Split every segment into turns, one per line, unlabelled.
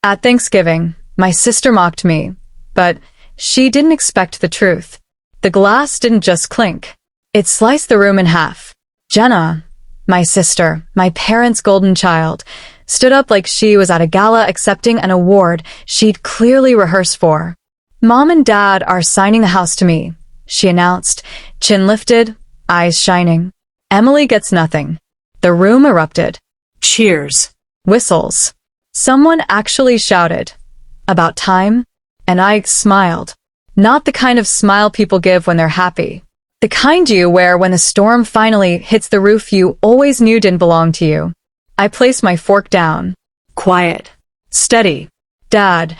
At Thanksgiving, my sister mocked me, but she didn't expect the truth. The glass didn't just clink. It sliced the room in half. Jenna, my sister, my parents' golden child, stood up like she was at a gala accepting an award she'd clearly rehearsed for. Mom and Dad are signing the house to me, she announced, chin lifted, eyes shining. Emily gets nothing. The room erupted.
Cheers.
Whistles. Someone actually shouted, "About time?" And I smiled. Not the kind of smile people give when they're happy. The kind you wear when the storm finally hits the roof you always knew didn't belong to you. I placed my fork down.
Quiet.
Steady. Dad,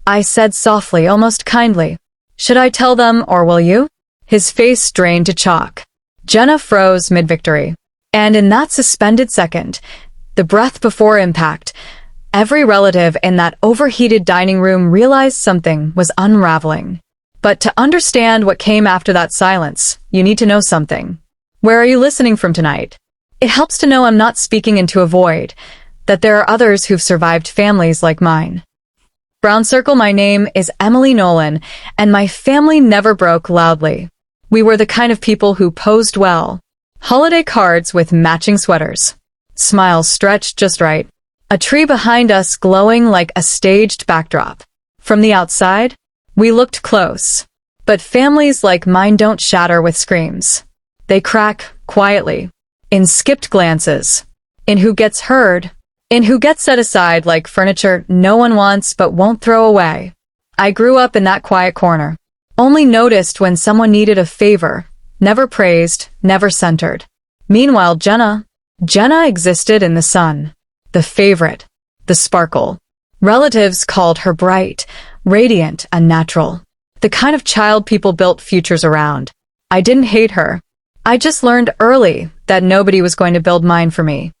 I said softly, almost kindly. Should I tell them or will you? His face drained to chalk. Jenna froze mid-victory. And in that suspended second, the breath before impact, every relative in that overheated dining room realized something was unraveling. But to understand what came after that silence, you need to know something. Where are you listening from tonight? It helps to know I'm not speaking into a void, that there are others who've survived families like mine. Brown Circle, my name is Emily Nolan, and my family never broke loudly. We were the kind of people who posed well. Holiday cards with matching sweaters. Smiles stretched just right. A tree behind us glowing like a staged backdrop. From the outside, we looked close. But families like mine don't shatter with screams. They crack quietly. In skipped glances. In who gets heard. In who gets set aside like furniture no one wants but won't throw away. I grew up in that quiet corner. Only noticed when someone needed a favor. Never praised, never centered. Meanwhile, Jenna existed in the sun. The favorite. The sparkle. Relatives called her bright, radiant, and natural. The kind of child people built futures around. I didn't hate her. I just learned early that nobody was going to build mine for me.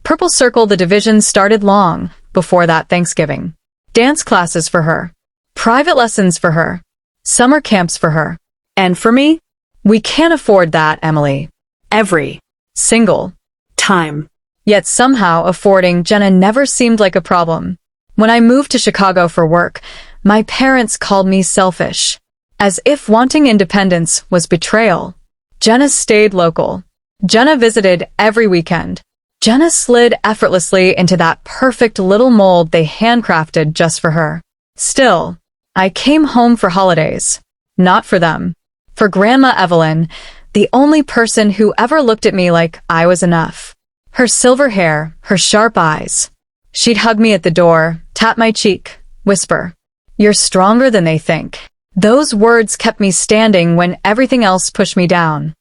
Purple Circle, the division started long before that Thanksgiving. Dance classes for her. Private lessons for her. Summer camps for her. And for me? We can't afford that, Emily.
Every
single
time.
Yet somehow affording Jenna never seemed like a problem. When I moved to Chicago for work, my parents called me selfish. As if wanting independence was betrayal. Jenna stayed local. Jenna visited every weekend. Jenna slid effortlessly into that perfect little mold they handcrafted just for her. Still, I came home for holidays. Not for them. For Grandma Evelyn, the only person who ever looked at me like I was enough. Her silver hair, her sharp eyes. She'd hug me at the door, tap my cheek, whisper, "You're stronger than they think." Those words kept me standing when everything else pushed me down.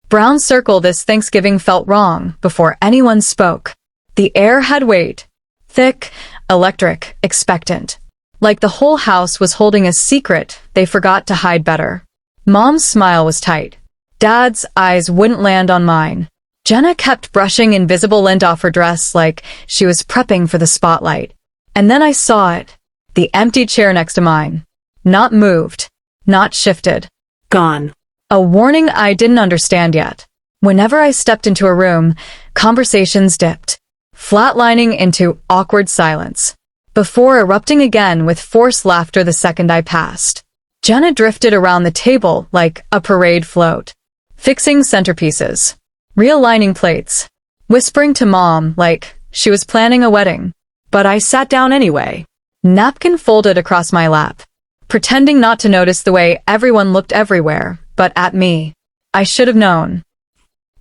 Brown Circle, this Thanksgiving felt wrong before anyone spoke. The air had weight. Thick, electric, expectant. Like the whole house was holding a secret they forgot to hide better. Mom's smile was tight. Dad's eyes wouldn't land on mine. Jenna kept brushing invisible lint off her dress like she was prepping for the spotlight. And then I saw it. The empty chair next to mine. Not moved. Not shifted.
Gone.
A warning I didn't understand yet. Whenever I stepped into a room, conversations dipped, flatlining into awkward silence, before erupting again with forced laughter the second I passed. Jenna drifted around the table like a parade float, fixing centerpieces, realigning plates, whispering to Mom like she was planning a wedding. But I sat down anyway, napkin folded across my lap, pretending not to notice the way everyone looked everywhere, but at me. I should have known.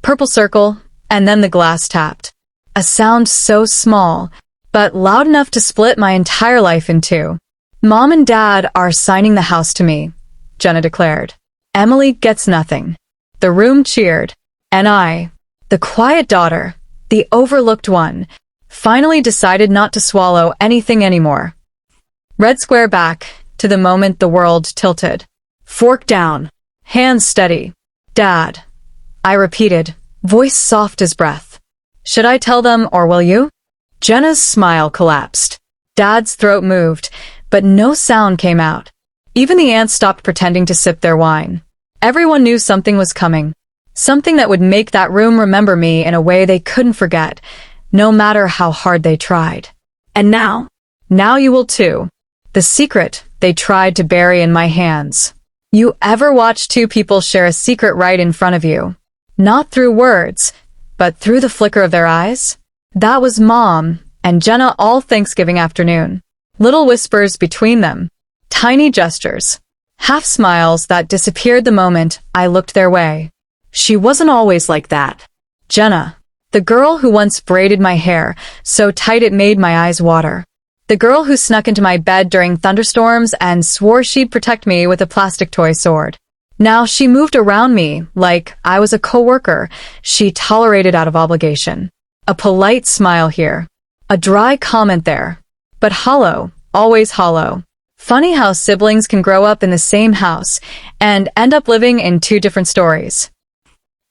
Purple Circle, and then the glass tapped. A sound so small, but loud enough to split my entire life in two. Mom and Dad are signing the house to me, Jenna declared. Emily gets nothing. The room cheered, and I, the quiet daughter, the overlooked one, finally decided not to swallow anything anymore. Red square back, to the moment the world tilted. Fork down. Hands steady. Dad. I repeated, voice soft as breath. Should I tell them or will you? Jenna's smile collapsed. Dad's throat moved, but no sound came out. Even the ants stopped pretending to sip their wine. Everyone knew something was coming. Something that would make that room remember me in a way they couldn't forget, no matter how hard they tried. And now, Now you will too. The secret they tried to bury in my hands. You ever watch two people share a secret right in front of you? Not through words, but through the flicker of their eyes? That was Mom and Jenna all Thanksgiving afternoon. Little whispers between them. Tiny gestures. Half smiles that disappeared the moment I looked their way.
She wasn't always like that.
Jenna. The girl who once braided my hair so tight it made my eyes water. The girl who snuck into my bed during thunderstorms and swore she'd protect me with a plastic toy sword. Now she moved around me like I was a coworker she tolerated out of obligation. A polite smile here. A dry comment there. But hollow, always hollow. Funny how siblings can grow up in the same house and end up living in two different stories.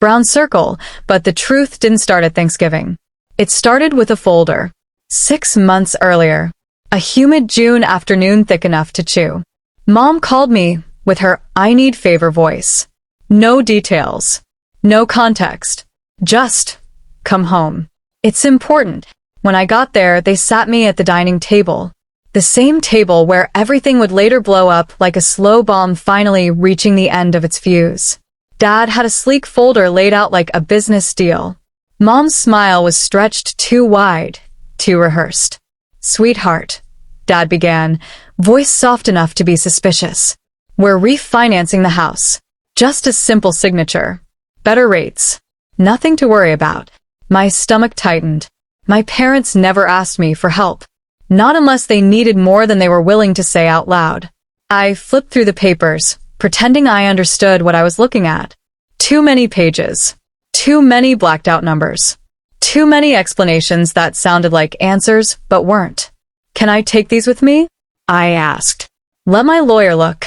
Brown circle, but the truth didn't start at Thanksgiving. It started with a folder. 6 months earlier. A humid June afternoon thick enough to chew. Mom called me with her I need favor voice. No details. No context. Just, come home. It's important. When I got there, they sat me at the dining table. The same table where everything would later blow up like a slow bomb finally reaching the end of its fuse. Dad had a sleek folder laid out like a business deal. Mom's smile was stretched too wide, too rehearsed. Sweetheart, Dad began, voice soft enough to be suspicious. We're refinancing the house. Just a simple signature. Better rates. Nothing to worry about. My stomach tightened. My parents never asked me for help. Not unless they needed more than they were willing to say out loud. I flipped through the papers, pretending I understood what I was looking at. Too many pages. Too many blacked out numbers. Too many explanations that sounded like answers but weren't. Can I take these with me? I asked. Let my lawyer look.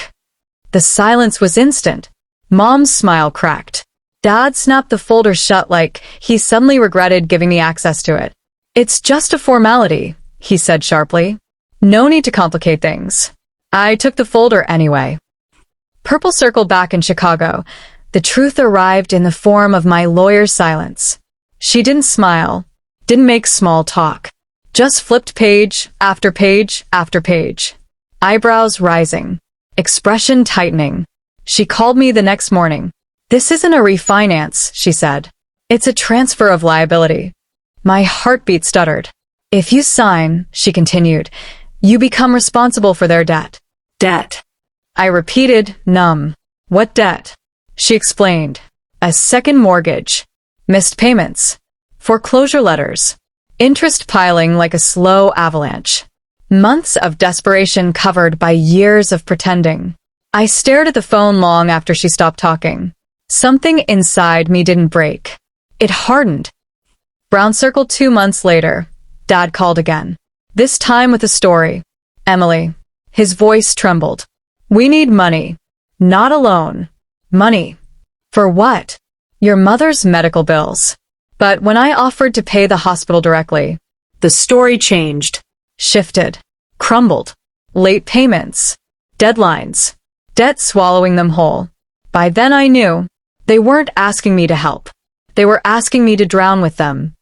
The silence was instant. Mom's smile cracked. Dad snapped the folder shut like he suddenly regretted giving me access to it. It's just a formality, he said sharply. No need to complicate things. I took the folder anyway. Purple circled back in Chicago. The truth arrived in the form of my lawyer's silence. She didn't smile, didn't make small talk. Just flipped page after page after page. Eyebrows rising. Expression tightening. She called me the next morning. This isn't a refinance, she said. It's a transfer of liability. My heartbeat stuttered. If you sign, she continued, you become responsible for their debt.
Debt.
I repeated, numb. What debt? She explained. A second mortgage. Missed payments. Foreclosure letters. Interest piling like a slow avalanche. Months of desperation covered by years of pretending. I stared at the phone long after she stopped talking. Something inside me didn't break. It hardened. Brown circle 2 months later. Dad called again. This time with a story. Emily. His voice trembled. We need money. Not a loan. Money. For what? Your mother's medical bills. But when I offered to pay the hospital directly,
The story changed.
shifted, crumbled. Late payments. Deadlines. Debt swallowing them whole. By then I knew. They weren't asking me to help. They were asking me to drown with them.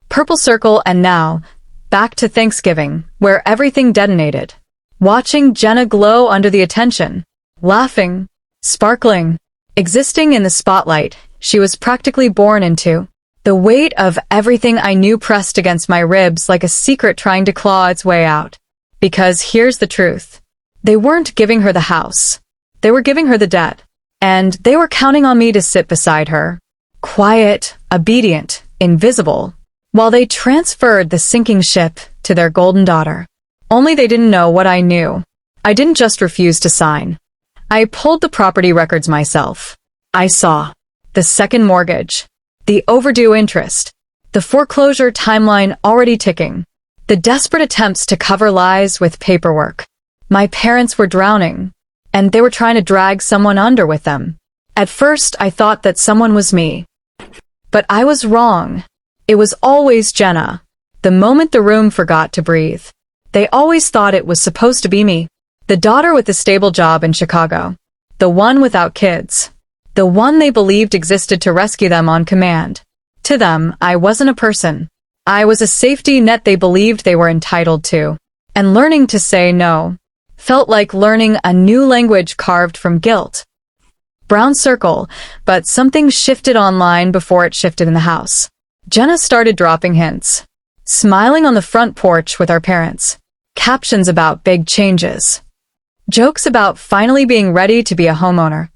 Purple circle and now, back to Thanksgiving, where everything detonated. Watching Jenna glow under the attention. Laughing. Sparkling. Existing in the spotlight she was practically born into. The weight of everything I knew pressed against my ribs like a secret trying to claw its way out. Because here's the truth. They weren't giving her the house. They were giving her the debt. And they were counting on me to sit beside her. Quiet, obedient, invisible. While they transferred the sinking ship to their golden daughter. Only they didn't know what I knew. I didn't just refuse to sign. I pulled the property records myself. I saw the second mortgage, the overdue interest, the foreclosure timeline already ticking, the desperate attempts to cover lies with paperwork. My parents were drowning, and they were trying to drag someone under with them. At first, I thought that someone was me. But I was wrong. It was always Jenna. The moment the room forgot to breathe. They always thought it was supposed to be me. The daughter with the stable job in Chicago. The one without kids. The one they believed existed to rescue them on command. To them, I wasn't a person. I was a safety net they believed they were entitled to. and learning to say no felt like learning a new language carved from guilt. Brown circle, but something shifted online before it shifted in the house. Jenna started dropping hints. Smiling on the front porch with our parents. Captions about big changes. Jokes about finally being ready to be a homeowner.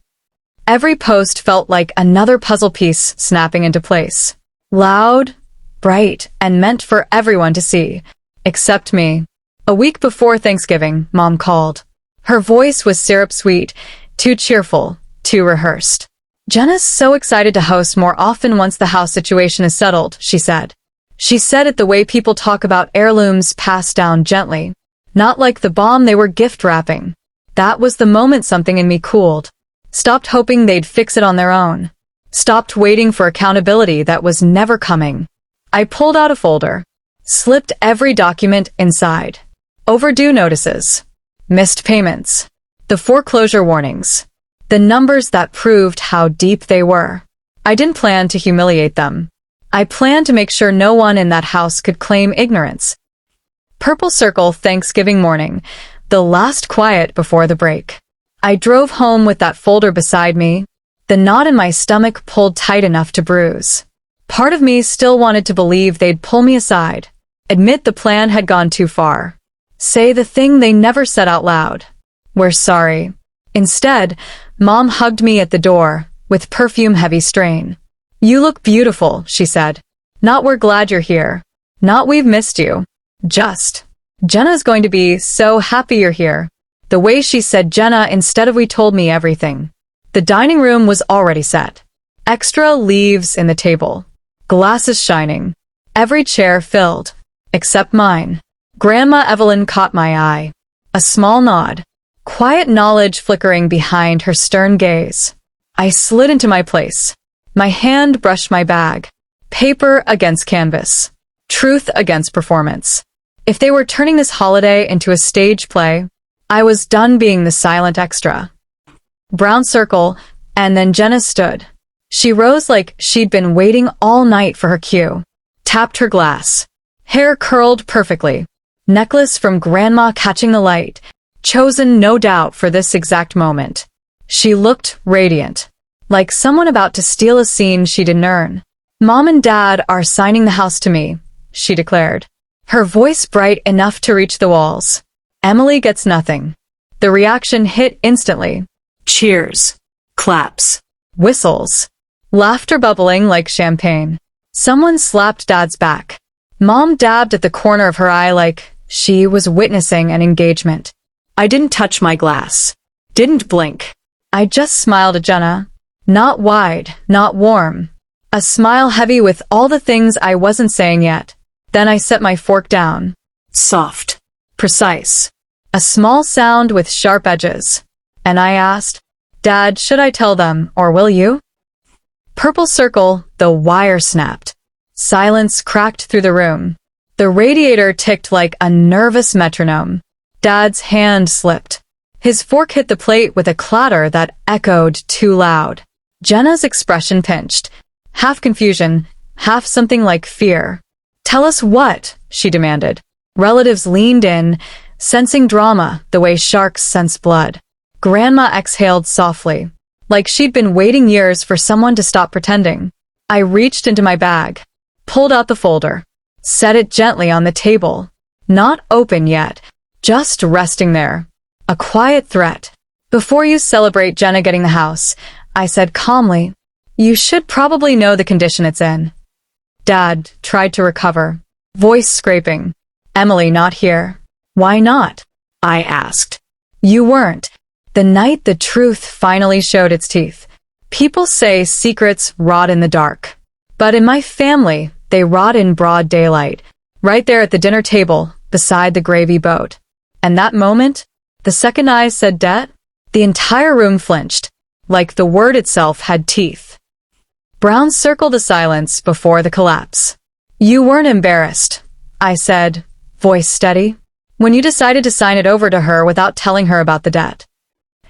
Every post felt like another puzzle piece snapping into place. Loud, bright, and meant for everyone to see. Except me. A week before Thanksgiving, Mom called. Her voice was syrup-sweet, too cheerful, too rehearsed. "Jenna's so excited to host more often once the house situation is settled," she said. She said it the way people talk about heirlooms passed down gently, not like the bomb they were gift wrapping. That was the moment something in me cooled. Stopped hoping they'd fix it on their own. Stopped waiting for accountability that was never coming. I pulled out a folder. Slipped every document inside. Overdue notices. Missed payments. The foreclosure warnings. The numbers that proved how deep they were. I didn't plan to humiliate them. I planned to make sure no one in that house could claim ignorance. Purple circle Thanksgiving morning, the last quiet before the break. I drove home with that folder beside me, the knot in my stomach pulled tight enough to bruise. Part of me still wanted to believe they'd pull me aside, admit the plan had gone too far, say the thing they never said out loud. "We're sorry." Instead, Mom hugged me at the door, with perfume-heavy strain. "You look beautiful," she said. "Not we're glad you're here. Not we've missed you. Just. Jenna's going to be so happy you're here." The way she said Jenna instead of we told me everything. The dining room was already set. Extra leaves in the table. Glasses shining. Every chair filled. Except mine. Grandma Evelyn caught my eye. A small nod. Quiet knowledge flickering behind her stern gaze. I slid into my place. My hand brushed my bag. Paper against canvas. Truth against performance. If they were turning this holiday into a stage play, I was done being the silent extra. Brown circle, and then Jenna stood. She rose like she'd been waiting all night for her cue. Tapped her glass. Hair curled perfectly. Necklace from Grandma catching the light. Chosen no doubt for this exact moment. She looked radiant. Like someone about to steal a scene she didn't earn. "Mom and Dad are signing the house to me," she declared. Her voice bright enough to reach the walls. "Emily gets nothing." The reaction hit instantly.
Cheers. Claps.
Whistles. Laughter bubbling like champagne. Someone slapped Dad's back. Mom dabbed at the corner of her eye like she was witnessing an engagement.
I didn't touch my glass. Didn't blink.
I just smiled at Jenna. Not wide, not warm. A smile heavy with all the things I wasn't saying yet. Then I set my fork down.
Soft.
Precise. A small sound with sharp edges. And I asked, "Dad, should I tell them, or will you?" Purple circle, the wire snapped. Silence cracked through the room. The radiator ticked like a nervous metronome. Dad's hand slipped. His fork hit the plate with a clatter that echoed too loud. Jenna's expression pinched. Half confusion, half something like fear. "Tell us what?" she demanded. Relatives leaned in, sensing drama the way sharks sense blood. Grandma exhaled softly, like she'd been waiting years for someone to stop pretending. I reached into my bag, pulled out the folder, set it gently on the table. Not open yet, just resting there. A quiet threat. "Before you celebrate Jenna getting the house," I said calmly, "you should probably know the condition it's in." Dad tried to recover, voice scraping. "Emily not here." "Why not?" I asked. "You weren't." The night the truth finally showed its teeth. People say secrets rot in the dark. But in my family, they rot in broad daylight, right there at the dinner table, beside the gravy boat. And that moment, the second I said debt, the entire room flinched, like the word itself had teeth. Brown circled the silence before the collapse. "You weren't embarrassed," I said, voice steady, "when you decided to sign it over to her without telling her about the debt."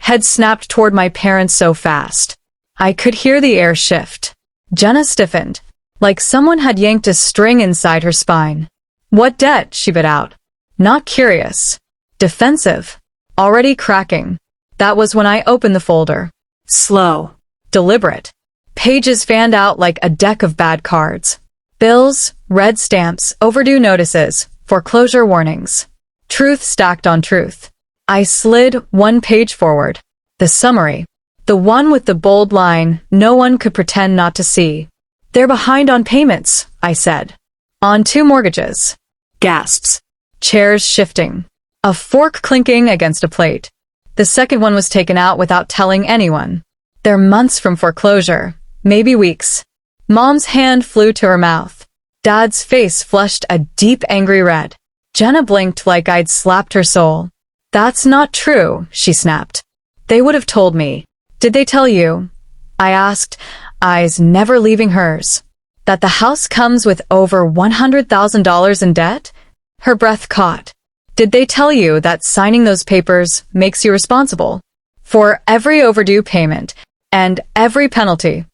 Head snapped toward my parents so fast. I could hear the air shift. Jenna stiffened, like someone had yanked a string inside her spine. "What debt?" she bit out. Not curious. Defensive. Already cracking. That was when I opened the folder.
Slow.
Deliberate. Pages fanned out like a deck of bad cards. Bills, red stamps, overdue notices, foreclosure warnings. Truth stacked on truth. I slid one page forward. The summary. The one with the bold line no one could pretend not to see. They're behind on payments, I said. On 2 mortgages.
Gasps.
Chairs shifting. A fork clinking against a plate. The second one was taken out without telling anyone. They're months from foreclosure. Maybe weeks. Mom's hand flew to her mouth. Dad's face flushed a deep angry red. Jenna blinked like I'd slapped her soul. That's not true, she snapped. They would have told me. Did they tell you? I asked, eyes never leaving hers. That the house comes with over $100,000 in debt? Her breath caught. Did they tell you that signing those papers makes you responsible for every overdue payment and every penalty?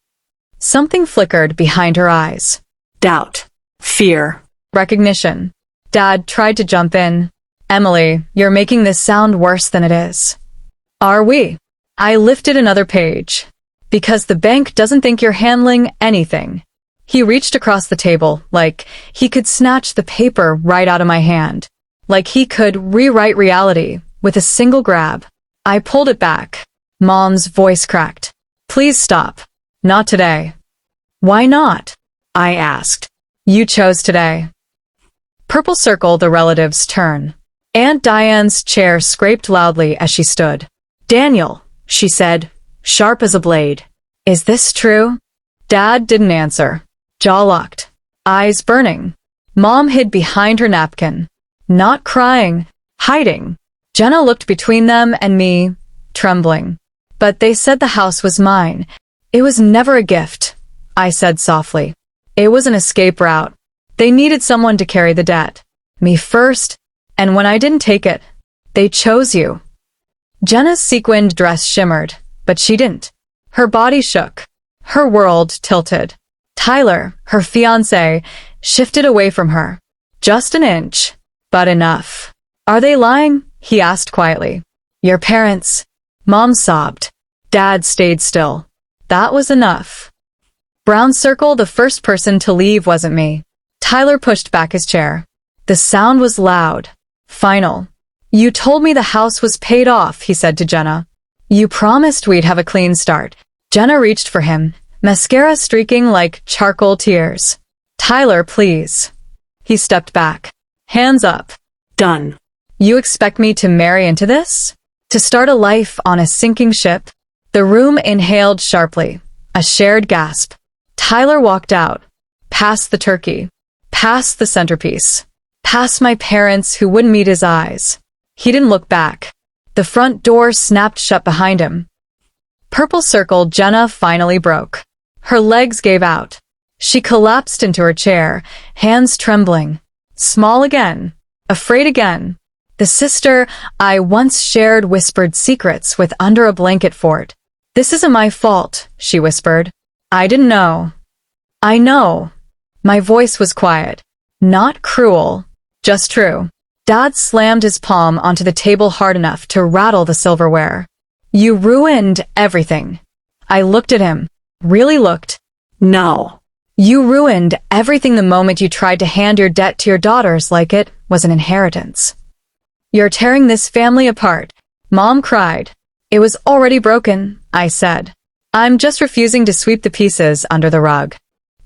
Something flickered behind her eyes.
Doubt. Fear.
Recognition. Dad tried to jump in. Emily, you're making this sound worse than it is. Are we? I lifted another page. Because the bank doesn't think you're handling anything. He reached across the table, like he could snatch the paper right out of my hand. Like he could rewrite reality with a single grab. I pulled it back. Mom's voice cracked. Please stop. Not today. Why not? I asked. You chose today. Purple circle the relative's turn. Aunt Diane's chair scraped loudly as she stood. Daniel, she said, sharp as a blade. Is this true? Dad didn't answer. Jaw locked. Eyes burning. Mom hid behind her napkin. Not crying. Hiding. Jenna looked between them and me, trembling. But they said the house was mine. It was never a gift, I said softly. It was an escape route. They needed someone to carry the debt. Me first, and when I didn't take it, they chose you. Jenna's sequined dress shimmered, but she didn't. Her body shook. Her world tilted. Tyler, her fiancé, shifted away from her. Just an inch, but enough. Are they lying? He asked quietly. Your parents. Mom sobbed. Dad stayed still. That was enough. Brown circle, the first person to leave wasn't me. Tyler pushed back his chair. The sound was loud. Final. You told me the house was paid off, he said to Jenna. You promised we'd have a clean start. Jenna reached for him, mascara streaking like charcoal tears. Tyler, please. He stepped back. Hands up.
Done.
You expect me to marry into this? To start a life on a sinking ship? The room inhaled sharply. A shared gasp. Tyler walked out. Past the turkey. Past the centerpiece. Past my parents who wouldn't meet his eyes. He didn't look back. The front door snapped shut behind him. Purple circle Jenna finally broke. Her legs gave out. She collapsed into her chair, hands trembling. Small again. Afraid again. The sister I once shared whispered secrets with under a blanket fort. This isn't my fault, she whispered. I didn't know. I know. My voice was quiet. Not cruel. Just true. Dad slammed his palm onto the table hard enough to rattle the silverware. You ruined everything. I looked at him. Really looked.
No.
You ruined everything the moment you tried to hand your debt to your daughters like it was an inheritance. You're tearing this family apart. Mom cried. It was already broken, I said. I'm just refusing to sweep the pieces under the rug.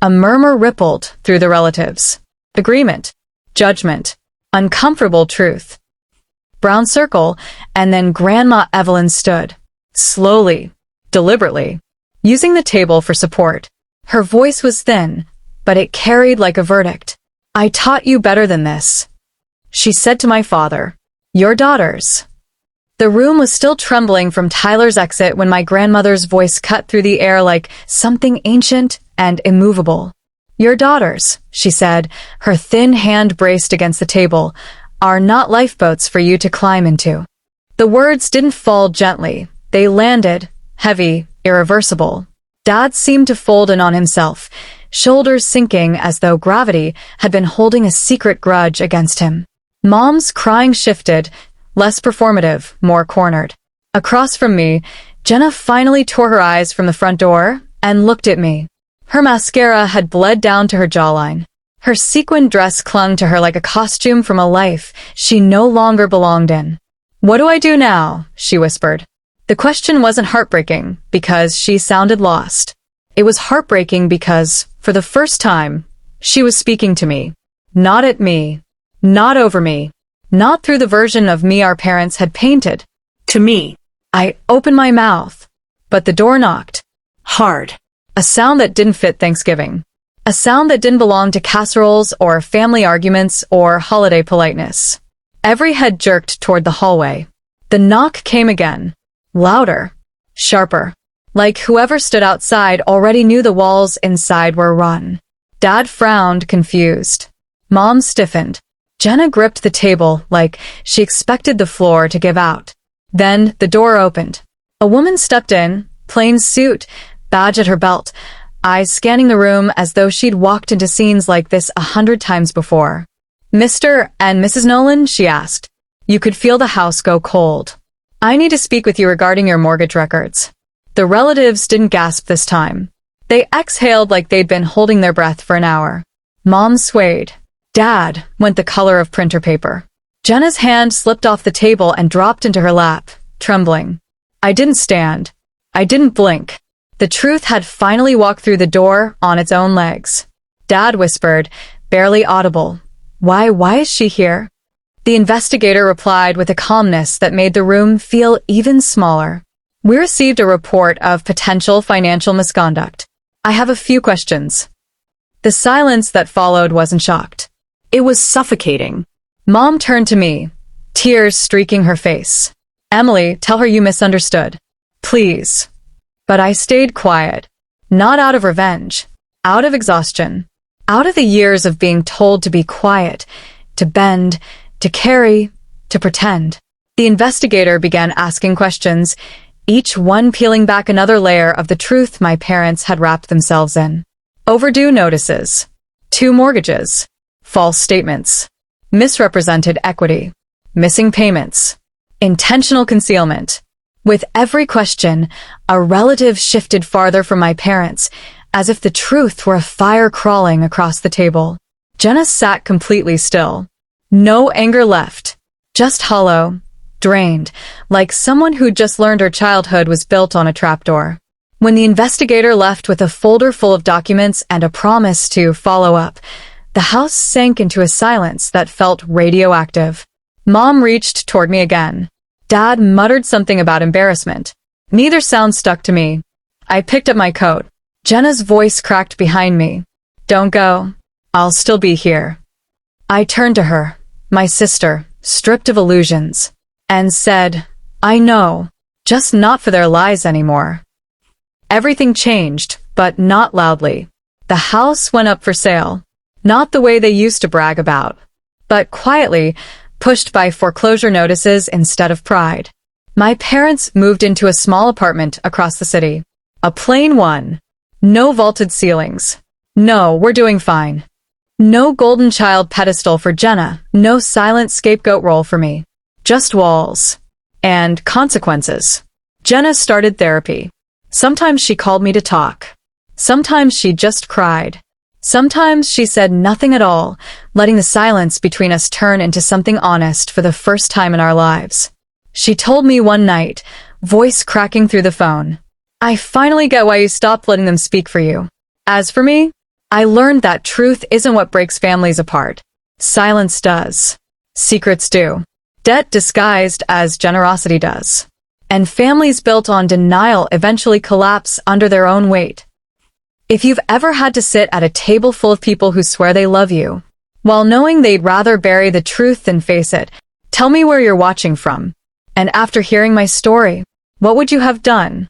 A murmur rippled through the relatives. Agreement. Judgment. Uncomfortable truth. Brown circle, and then Grandma Evelyn stood. Slowly. Deliberately. Using the table for support. Her voice was thin, but it carried like a verdict. I taught you better than this. She said to my father. Your daughters. The room was still trembling from Tyler's exit when my grandmother's voice cut through the air like something ancient and immovable. Your daughters, she said, her thin hand braced against the table, are not lifeboats for you to climb into. The words didn't fall gently. They landed, heavy, irreversible. Dad seemed to fold in on himself, shoulders sinking as though gravity had been holding a secret grudge against him. Mom's crying shifted, less performative, more cornered. Across from me, Jenna finally tore her eyes from the front door and looked at me. Her mascara had bled down to her jawline. Her sequin dress clung to her like a costume from a life she no longer belonged in. "What do I do now?" she whispered. The question wasn't heartbreaking because she sounded lost. It was heartbreaking because, for the first time, she was speaking to me. Not at me. Not over me. Not through the version of me our parents had painted.
To me.
I opened my mouth, but the door knocked.
Hard.
A sound that didn't fit Thanksgiving. A sound that didn't belong to casseroles or family arguments or holiday politeness. Every head jerked toward the hallway. The knock came again. Louder. Sharper. Like whoever stood outside already knew the walls inside were run. Dad frowned, confused. Mom stiffened. Jenna gripped the table like she expected the floor to give out. Then the door opened. A woman stepped in, plain suit, badge at her belt, eyes scanning the room as though she'd walked into scenes like this 100 times before. "Mr. and Mrs. Nolan?" she asked. You could feel the house go cold. "I need to speak with you regarding your mortgage records." The relatives didn't gasp this time. They exhaled like they'd been holding their breath for an hour. Mom swayed. Dad went the color of printer paper. Jenna's hand slipped off the table and dropped into her lap, trembling. I didn't stand. I didn't blink. The truth had finally walked through the door on its own legs. Dad whispered, barely audible, Why is she here?" The investigator replied with a calmness that made the room feel even smaller. "We received a report of potential financial misconduct. I have a few questions." The silence that followed wasn't shocked. It was suffocating. Mom turned to me, tears streaking her face. "Emily, tell her you misunderstood. Please." But I stayed quiet. Not out of revenge. Out of exhaustion. Out of the years of being told to be quiet, to bend, to carry, to pretend. The investigator began asking questions, each one peeling back another layer of the truth my parents had wrapped themselves in. Overdue notices. 2 mortgages. False statements. Misrepresented equity. Missing payments. Intentional concealment. With every question, a relative shifted farther from my parents, as if the truth were a fire crawling across the table. Jenna sat completely still. No anger left. Just hollow, drained, like someone who'd just learned her childhood was built on a trapdoor. When the investigator left with a folder full of documents and a promise to follow up, the house sank into a silence that felt radioactive. Mom reached toward me again. Dad muttered something about embarrassment. Neither sound stuck to me. I picked up my coat. Jenna's voice cracked behind me. "Don't go. I'll still be here." I turned to her, my sister, stripped of illusions, and said, "I know, just not for their lies anymore." Everything changed, but not loudly. The house went up for sale. Not the way they used to brag about, but quietly, pushed by foreclosure notices instead of pride. My parents moved into a small apartment across the city. A plain one. No vaulted ceilings. No, we're doing fine. No golden child pedestal for Jenna. No silent scapegoat role for me. Just walls. And consequences. Jenna started therapy. Sometimes she called me to talk. Sometimes she just cried. Sometimes she said nothing at all, letting the silence between us turn into something honest for the first time in our lives. She told me one night, voice cracking through the phone, "I finally get why you stopped letting them speak for you. As for me, I learned that truth isn't what breaks families apart. Silence does. Secrets do. Debt disguised as generosity does. And families built on denial eventually collapse under their own weight. If you've ever had to sit at a table full of people who swear they love you, while knowing they'd rather bury the truth than face it, tell me where you're watching from. And after hearing my story, what would you have done?"